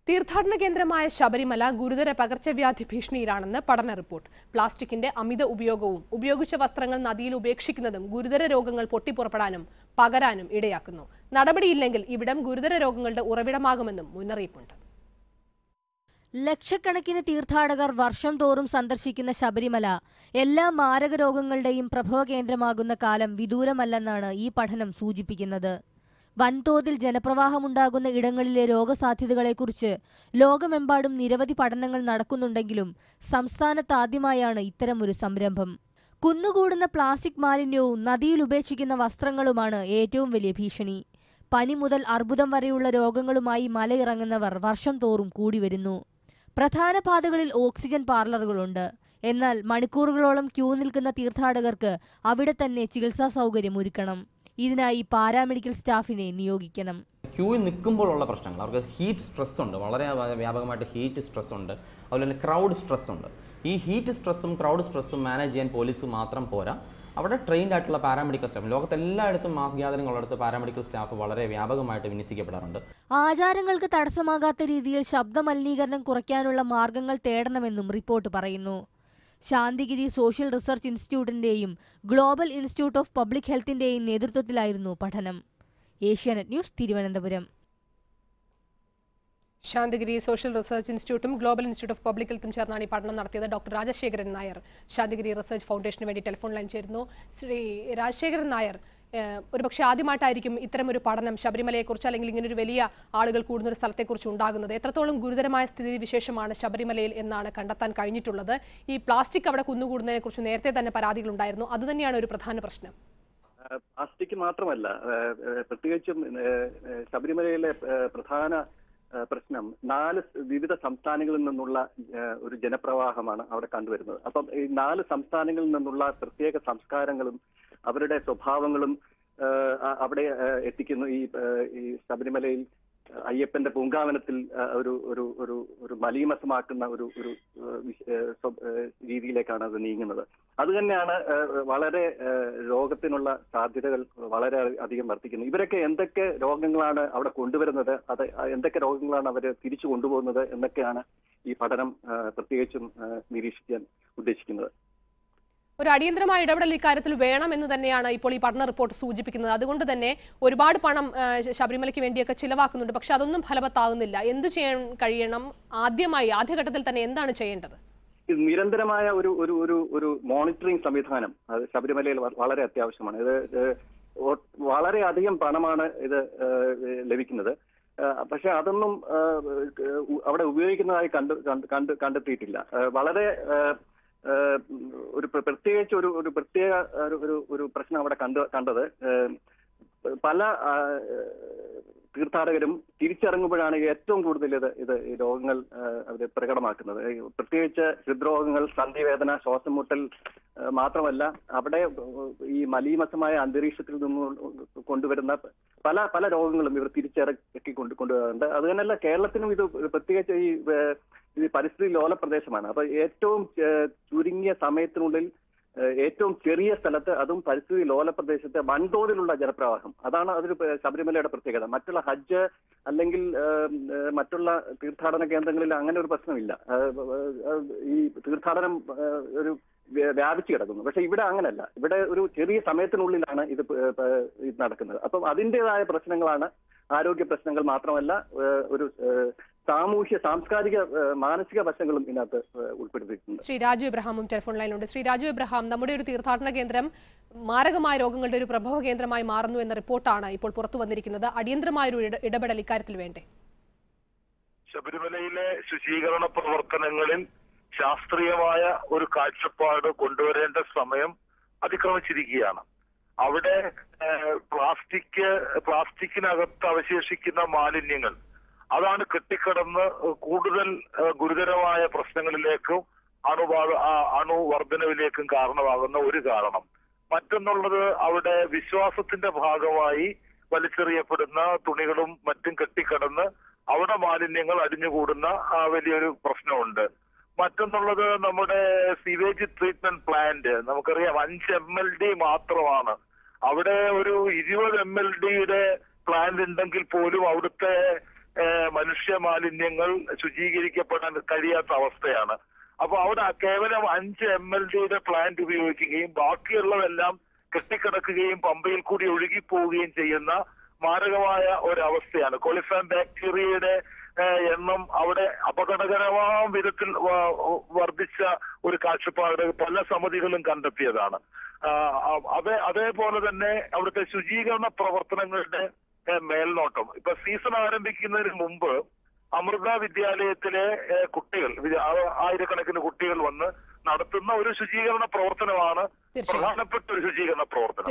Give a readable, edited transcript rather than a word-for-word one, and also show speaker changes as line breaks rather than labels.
തീർത്ഥാടന കേന്ദ്രമായ ശബരിമല ഗുരുതര പകർച്ചവ്യാധി ഭീഷണിയിലാണെന്ന് പഠന റിപ്പോർട്ട്. പ്ലാസ്റ്റിക്കിന്റെ അമിത ഉപയോഗവും ഉപയോഗിച്ച വസ്ത്രങ്ങൾ നദിയിൽ ഉപേക്ഷിക്കുന്നതും ഗുരുതര രോഗങ്ങൾ പൊട്ടിപ്പുറപ്പെടാനും പകരാനും ഇടയാക്കുന്നു. നടപടിയില്ലെങ്കിൽ ഇവിടം ഗുരുതര രോഗങ്ങളുടെ ഉറവിടമാകുമെന്നും മുന്നറിയിപ്പുണ്ട്.
ലക്ഷക്കണക്കിന് തീർത്ഥാടകർ വർഷം തോറും സന്ദർശിക്കുന്ന ശബരിമല എല്ലാ മാരക രോഗങ്ങളുടെയും പ്രഭവ കേന്ദ്രമാകുന്ന കാലം വിദൂരമല്ലെന്നാണ് ഈ പഠനം സൂചിപ്പിക്കുന്നത്. വൻതോതിൽ ജനപ്രവാഹമുണ്ടാകുന്ന ഇടങ്ങളിലെ രോഗസാധ്യതകളെക്കുറിച്ച് ലോകമെമ്പാടും നിരവധി പഠനങ്ങൾ നടക്കുന്നുണ്ടെങ്കിലും സംസ്ഥാനത്താദ്യമായാണ് ഇത്തരമൊരു സംരംഭം. കുന്നുകൂടുന്ന പ്ലാസ്റ്റിക് മാലിന്യവും നദിയിൽ ഉപേക്ഷിക്കുന്ന വസ്ത്രങ്ങളുമാണ് ഏറ്റവും വലിയ ഭീഷണി. പനി മുതൽ അർബുദം വരെയുള്ള രോഗങ്ങളുമായി മലയിറങ്ങുന്നവർ വർഷം തോറും കൂടി വരുന്നു. പ്രധാന പാതകളിൽ ഓക്സിജൻ പാർലറുകളുണ്ട്. എന്നാൽ മണിക്കൂറുകളോളം ക്യൂ നിൽക്കുന്ന തീർത്ഥാടകർക്ക് അവിടെ തന്നെ ചികിത്സാ സൗകര്യം ഒരുക്കണം. ഇതിനായി പാരാമെഡിക്കൽ സ്റ്റാഫിനെ നിയോഗിക്കണം.
ക്യൂവിൽ നിൽക്കുമ്പോഴുള്ള പ്രശ്നങ്ങൾ, അവർക്ക് ഹീറ്റ് സ്ട്രെസ് ഉണ്ട്, വളരെ വ്യാപകമായിട്ട് ഹീറ്റ് സ്ട്രെസ് ഉണ്ട്, അതുപോലെ തന്നെ ക്രൗഡ് സ്ട്രെസ് ഉണ്ട്. ഈ ഹീറ്റ് സ്ട്രെസ്സും ക്രൗഡ് സ്ട്രെസ്സും മാനേജ് ചെയ്യാൻ പോലീസ് മാത്രം പോരാ, അവിടെ ട്രെയിൻഡ് ആയിട്ടുള്ള പാരാമെഡിക്കൽ സ്റ്റാഫ്, ലോകത്തെല്ലായിടത്തും മാസ് ഗ്യാതറിംഗ് ഉള്ളിടത്ത് പാരാമെഡിക്കൽ സ്റ്റാഫ് വളരെ വ്യാപകമായിട്ട് വിന്യസിക്കപ്പെടാറുണ്ട്.
ആചാരങ്ങൾക്ക് തടസ്സമാകാത്ത രീതിയിൽ ശബ്ദ മലിനീകരണം കുറയ്ക്കാനുള്ള മാർഗങ്ങൾ തേടണമെന്നും റിപ്പോർട്ട് പറയുന്നു. ശാന്തിഗിരി സോഷ്യൽ റിസർച്ച് ഇൻസ്റ്റിറ്റ്യൂട്ടിന്റെയും ഗ്ലോബൽ ഇൻസ്റ്റിറ്റ്യൂട്ട് ഓഫ് പബ്ലിക് ഹെൽത്തിന്റെയും നേതൃത്വത്തിലായിരുന്നു പഠനം. Asianet news, Thiruvananthapuram.
Santhigiri social research ഇൻസ്റ്റിറ്റ്യൂട്ടും ഗ്ലോബൽ ഇൻസ്റ്റിറ്റ്യൂട്ട് ഓഫ് പബ്ലിക് ഹെൽത്തും ചേർന്നാണ് ഈ പഠനം നടത്തിയത്. ഡോക്ടർ രാജശേഖരൻ നായർ ശാന്തിഗിരി റിസർച്ച് ഫൗണ്ടേഷന് വേണ്ടി ടെലിഫോൺ ലൈൻ ചേരുന്നു. ശ്രീ രാജശേഖരൻ നായർ, ഒരുപക്ഷെ ആദ്യമായിട്ടായിരിക്കും ഇത്തരമൊരു പഠനം ശബരിമലയെക്കുറിച്ച് അല്ലെങ്കിൽ ഇങ്ങനൊരു വലിയ ആളുകൾ കൂടുന്നൊരു സ്ഥലത്തെക്കുറിച്ച് ഉണ്ടാകുന്നത്. എത്രത്തോളം ഗുരുതരമായ സ്ഥിതി വിശേഷമാണ് ശബരിമലയിൽ എന്നാണ് കണ്ടെത്താൻ കഴിഞ്ഞിട്ടുള്ളത്? ഈ പ്ലാസ്റ്റിക് അവിടെ കുന്നുകൂടുന്നതിനെക്കുറിച്ച് നേരത്തെ തന്നെ പരാതികളുണ്ടായിരുന്നു. അതുതന്നെയാണ് ഒരു പ്രധാന പ്രശ്നം.
പ്ലാസ്റ്റിക് മാത്രമല്ല, പ്രത്യേകിച്ചും ശബരിമലയിലെ പ്രധാന പ്രശ്നം 4 വിവിധ സംസ്ഥാനങ്ങളിൽ നിന്നുള്ള ഒരു ജനപ്രവാഹമാണ് അവിടെ കണ്ടുവരുന്നത്. അപ്പം ഈ 4 സംസ്ഥാനങ്ങളിൽ നിന്നുള്ള പ്രത്യേക സംസ്കാരങ്ങളും അവരുടെ സ്വഭാവങ്ങളും അവിടെ എത്തിക്കുന്നു. ഈ ശബരിമലയിൽ അയ്യപ്പന്റെ പൂങ്കാവനത്തിൽ ഒരു ഒരു ഒരു ഒരു മലീമസമാക്കുന്ന ഒരു ഒരു രീതിയിലേക്കാണ് അത് നീങ്ങുന്നത്. അത് തന്നെയാണ് വളരെ രോഗത്തിനുള്ള സാധ്യതകൾ വളരെ അധികം വർദ്ധിക്കുന്നത്. ഇവരൊക്കെ എന്തൊക്കെ രോഗങ്ങളാണ് അവിടെ കൊണ്ടുവരുന്നത്, അത് എന്തൊക്കെ രോഗങ്ങളാണ് അവർ തിരിച്ചു കൊണ്ടുപോകുന്നത് എന്നൊക്കെയാണ് ഈ പഠനം പ്രത്യേകിച്ചും നിരീക്ഷിക്കാൻ ഉദ്ദേശിക്കുന്നത്.
ഒരു അടിയന്തരമായ ഇടപെടൽ ഇക്കാര്യത്തിൽ വേണമെന്ന് തന്നെയാണ് ഇപ്പോൾ ഈ പഠന റിപ്പോർട്ട് സൂചിപ്പിക്കുന്നത്. അതുകൊണ്ട് തന്നെ ഒരുപാട് പണം ശബരിമലയ്ക്ക് വേണ്ടിയൊക്കെ ചിലവാക്കുന്നുണ്ട്. പക്ഷെ അതൊന്നും ഫലവത്താകുന്നില്ല. എന്തു ചെയ്യാൻ കഴിയണം? ആദ്യഘട്ടത്തിൽ തന്നെ എന്താണ് ചെയ്യേണ്ടത്?
ഇത് നിരന്തരമായ ഒരു ഒരു ഒരു ഒരു മോണിറ്ററിംഗ് സംവിധാനം അത് ശബരിമലയിൽ വളരെ അത്യാവശ്യമാണ്. ഇത് വളരെയധികം പണമാണ് ഇത് ലഭിക്കുന്നത്. പക്ഷെ അതൊന്നും അവിടെ ഉപയോഗിക്കുന്നതായി കണ്ടെത്തിയിട്ടില്ല. വളരെ ഒരു പ്രത്യേകിച്ച് ഒരു പ്രത്യേക ഒരു പ്രശ്നം അവിടെ കണ്ടത് പല തീർത്ഥാടകരും തിരിച്ചിറങ്ങുമ്പോഴാണ് ഏറ്റവും കൂടുതൽ ഇത് രോഗങ്ങൾ അവർ പ്രകടമാക്കുന്നത്. പ്രത്യേകിച്ച് ഹൃദ്രോഗങ്ങൾ, സന്ധിവേദന, ശ്വാസം മുട്ടൽ മാത്രമല്ല, അവിടെ ഈ മലീമസമായ അന്തരീക്ഷത്തിൽ നിന്ന് കൊണ്ടുവരുന്ന പല പല രോഗങ്ങളും ഇവർ തിരിച്ചിറക്കി കൊണ്ടുവരുന്നുണ്ട്. അത് തന്നെയല്ല, കേരളത്തിനും ഇത് പ്രത്യേകിച്ച് ഈ പരിസ്ഥിതി ലോല പ്രദേശമാണ്. അപ്പൊ ഏറ്റവും ചുരുങ്ങിയ സമയത്തിനുള്ളിൽ ഏറ്റവും ചെറിയ സ്ഥലത്ത്, അതും പരിസ്ഥിതി ലോല പ്രദേശത്തെ വൻതോതിലുള്ള ജനപ്രവാഹം, അതാണ് അതൊരു ശബരിമലയുടെ പ്രത്യേകത. മറ്റുള്ള ഹജ്ജ് അല്ലെങ്കിൽ മറ്റുള്ള തീർത്ഥാടന കേന്ദ്രങ്ങളിൽ അങ്ങനെ ഒരു പ്രശ്നമില്ല. ഈ തീർത്ഥാടനം ഒരു വ്യാപിച്ചു കിടക്കുന്നു. പക്ഷെ ഇവിടെ അങ്ങനല്ല. ഇവിടെ ഒരു ചെറിയ സമയത്തിനുള്ളിലാണ് ഇത് നടക്കുന്നത്. അപ്പം അതിൻ്റെതായ പ്രശ്നങ്ങളാണ്, ആരോഗ്യ പ്രശ്നങ്ങൾ മാത്രമല്ല, ഒരു സാമൂഹ്യ, സാംസ്കാരിക, മാനസിക വശങ്ങളും ഇതിനകത്ത് ഉൾപ്പെടുത്തിയിട്ടുണ്ട്.
ശ്രീ രാജു എബ്രഹാമും ടെലിഫോൺ ലൈനിലുണ്ട്. ശ്രീ രാജു എബ്രഹാം, നമ്മുടെ ഒരു തീർത്ഥാടന കേന്ദ്രം മാരകമായ രോഗങ്ങളുടെ ഒരു പ്രഭവ കേന്ദ്രമായി മാറുന്നു എന്ന റിപ്പോർട്ടാണ് ഇപ്പോൾ പുറത്തു വന്നിരിക്കുന്നത്. അടിയന്തരമായ ഒരു ഇടപെടൽ ഇക്കാര്യത്തിൽ വേണ്ടേ?
ശബരിമലയിലെ ശുചീകരണ പ്രവർത്തനങ്ങളിൽ ശാസ്ത്രീയമായ ഒരു കാഴ്ചപ്പാട് കൊണ്ടുവരേണ്ട സമയം അതിക്രമിച്ചിരിക്കുകയാണ്. അവിടെ പ്ലാസ്റ്റിക്കിനകത്ത് അവശേഷിക്കുന്ന മാലിന്യങ്ങൾ അതാണ് കെട്ടിക്കിടന്ന് കൂടുതൽ ഗുരുതരമായ പ്രശ്നങ്ങളിലേക്കും അണുവർദ്ധനവിലേക്കും കാരണമാകുന്ന ഒരു കാരണം. മറ്റൊന്നുള്ളത്, അവിടെ വിശ്വാസത്തിന്റെ ഭാഗമായി വലിച്ചെറിയപ്പെടുന്ന തുണികളും മറ്റും കെട്ടിക്കിടന്ന് അവിടെ മാലിന്യങ്ങൾ അടിഞ്ഞുകൂടുന്ന വലിയൊരു പ്രശ്നമുണ്ട്. മറ്റൊന്നുള്ളത്, നമ്മുടെ സിവേജ് ട്രീറ്റ്മെന്റ് പ്ലാന്റ് നമുക്കറിയാം 5 MLD മാത്രമാണ്. അവിടെ ഒരു 20 MLD പ്ലാന്റ് ഉണ്ടെങ്കിൽ പോലും അവിടുത്തെ മനുഷ്യ മാലിന്യങ്ങൾ ശുചീകരിക്കപ്പെടാൻ കഴിയാത്ത അവസ്ഥയാണ്. അപ്പൊ അവിടെ കേവലം 5 MLD പ്ലാന്റ് ഉപയോഗിക്കുകയും ബാക്കിയുള്ളതെല്ലാം കെട്ടിക്കിടക്കുകയും പമ്പയിൽ കൂടി ഒഴുകിപ്പോവുകയും ചെയ്യുന്ന മാരകമായ ഒരവസ്ഥയാണ്. കൊളിഫാം ബാക്ടീരിയയുടെ എണ്ണം അവിടെ അപകടകരമായ വിധത്തിൽ വർദ്ധിച്ച ഒരു കാഴ്ചപ്പാട് പല സമിതികളും കണ്ടെത്തിയതാണ്. അതേപോലെ തന്നെ അവിടുത്തെ ശുചീകരണ പ്രവർത്തനങ്ങളുടെ മേൽനോട്ടം ഇപ്പൊ സീസൺ ആരംഭിക്കുന്നതിന് മുമ്പ് അമൃത വിദ്യാലയത്തിലെ കുട്ടികൾ, ആയിരക്കണക്കിന് കുട്ടികൾ വന്ന് നടത്തുന്ന ഒരു ശുചീകരണ പ്രവർത്തനമാണ് പ്രധാനപ്പെട്ട ഒരു ശുചീകരണ പ്രവർത്തനം.